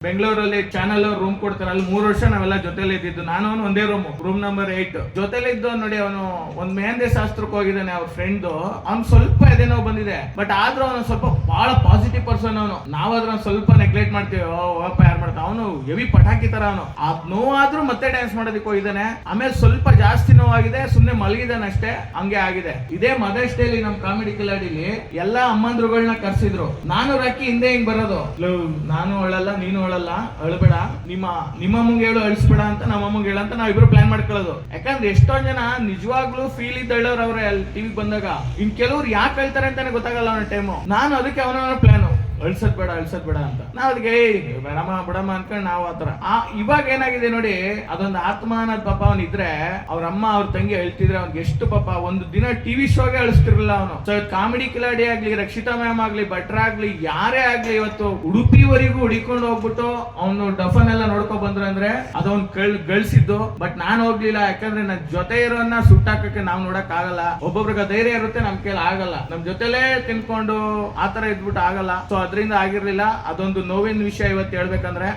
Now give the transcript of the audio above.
ಬೆಂಗಳೂರಲ್ಲಿ channel room ಕೊಡ್ತಾರೆ, ಅಲ್ಲಿ 3 ವರ್ಷ ನಾವೆಲ್ಲ ಜೊತೆಲಿ ಇದ್ದಿದ್ದು. ನಾನು ಅವನು ಒಂದೇ ರೂಮ್ ನಂಬರ್ 8 ಜೊತೆಲಿದ್ದು. ನೋಡಿ, ಅವನು ಒಂದ್ ಮೆಹಂದಿ ಶಾಸ್ತ್ರಕ್ಕೆ ಹೋಗಿದ್ದಾನೆ ಅವ್ರ ಫ್ರೆಂಡ್. ಅವ್ನು ಸ್ವಲ್ಪ ಎದೆನೋ ಬಂದಿದೆ, ಬಟ್ ಆದ್ರೂ ಅವನು ಸ್ವಲ್ಪ ಬಹಳ ಪಾಸಿಟಿವ್ ಪರ್ಸನ್. ಅವನು ನಾವಾದ್ರೂ ಸ್ವಲ್ಪ ನೆಗ್ಲೆಕ್ಟ್ ಮಾಡ್ತೀವಿ, ಓಪ ಯಾರು ಮಾಡ್ತಾ, ಅವನು ಹೆವಿ ಪಟಾಕಿ ತರ. ಅವನು ಅದ್ ನೋವಾದ್ರೂ ಮತ್ತೆ ಡ್ಯಾನ್ಸ್ ಮಾಡೋದಕ್ಕೆ ಹೋಗಿದ್ದಾನೆ. ಆಮೇಲೆ ಸ್ವಲ್ಪ ಜಾಸ್ತಿ ನೋವಾಗಿದೆ, ಸುಮ್ನೆ ಮಲಗಿದಾನೆ ಅಷ್ಟೇ, ಹಂಗೆ ಆಗಿದೆ. ಇದೇ ಮದರ್ಸ್ ಡೇಲಿ ನಮ್ ಕಾಮಿಡಿ ಕಿಲಾಡಿಲಿ ಎಲ್ಲಾ ಅಮ್ಮಂದ್ರುಗಳನ್ನ ಕರ್ಸಿದ್ರು. ನಾನು ರಾಕಿ ಹಿಂದೆ ಹಿಂಗ್ ಬರೋದು, ನಾನು ಅಳಲ್ಲ ನೀನು ಅಳಲ್ಲ, ಅಳ್ಬೇಡ, ನಿಮ್ಮ ಅಮ್ಮಂಗೆ ಹೇಳು, ಅಳಿಸ್ಬೇಡ ಅಂತ ನಮ್ಮ ಅಮ್ಮಂಗೆ ಹೇಳ ಅಂತ ನಾವಿಬ್ರು ಪ್ಲಾನ್ ಮಾಡ್ಕೊಳ್ಳೋದು. ಯಾಕಂದ್ರೆ ಎಷ್ಟೊಂದ್ ಜನ ನಿಜವಾಗ್ಲೂ ಫೀಲ್ ಇದ್ದಳ್ಳವ್ರು ಅವ್ರೆ ಅಲ್ಲಿ ಟಿವಿಗೆ ಬಂದಾಗ. ಇನ್ ಕೆಲವ್ರು ಯಾಕೆ ಹೇಳ್ತಾರೆ ಅಂತಾನೆ ಗೊತ್ತಾಗಲ್ಲ ಅವನ ಟೈಮು. ನಾನು ಅದಕ್ಕೆ ಅವನ ಪ್ಲಾನು, ಅಳ್ಸದ್ ಬೇಡ ಅಂತ. ನಾವ್ ಅದಕ್ಕೆ ಬೇಡಮ್ಮ ಬಿಡಮ್ಮ ಅನ್ಕೊಂಡ್ ನಾವು ಆತರ. ಇವಾಗ ಏನಾಗಿದೆ ನೋಡಿ, ಅದೊಂದು ಆತ್ಮ ಅನ್ನೋದ್ ಪಾಪ ಅವನಿದ್ರೆ ಅವ್ರ ಅಮ್ಮ ಅವ್ರ ತಂಗಿ ಹೇಳ್ತಿದ್ರೆ ಅವ್ನಿಗೆ ಎಷ್ಟು ಪಾಪ. ಒಂದು ದಿನ ಟಿವಿ ಶೋಗೆ ಅಳಿಸ್ತಿರ್ಲಿಲ್ಲ ಅವನು. ಸೊ ಕಾಮಿಡಿ ಕಿಲಾಡಿ ಆಗ್ಲಿ, ರಕ್ಷಿತಾ ಮ್ಯಾಮ್ ಆಗ್ಲಿ, ಭಟ್ರ ಆಗ್ಲಿ, ಯಾರೇ ಆಗ್ಲಿ, ಇವತ್ತು ಉಡುಪಿವರೆಗೂ ಹುಡಿಕೊಂಡು ಹೋಗ್ಬಿಟ್ಟು ಅವನು ಡಫನ್ ಎಲ್ಲ ನೋಡ್ಕೊಂಡ್ ಬಂದ್ರು ಅಂದ್ರೆ ಅದೊಂದು ಗಳಿಸಿದ್ದು. ಬಟ್ ನಾನ್ ಹೋಗ್ಲಿಲ್ಲ, ಯಾಕಂದ್ರೆ ನನ್ ಜೊತೆ ಇರೋನ್ನ ಸುಟ್ಟಾಕಕ್ಕೆ ನಾವ್ ನೋಡಕ್ ಆಗಲ್ಲ. ಒಬ್ಬೊಬ್ರಿಗೆ ಧೈರ್ಯ ಇರುತ್ತೆ, ನಮ್ ಕೈಲಿ ಆಗಲ್ಲ. ನಮ್ ಜೊತೆಲೇ ತಿನ್ಕೊಂಡು ಆತರ ಇದ್ಬಿಟ್ಟು ಆಗಲ್ಲ. ಸೊ ಅದರಿಂದ ಆಗಿರ್ಲಿಲ್ಲ. ಅದೊಂದು ನೋವಿನ ವಿಷಯ ಇವತ್ತು ಹೇಳ್ಬೇಕಂದ್ರೆ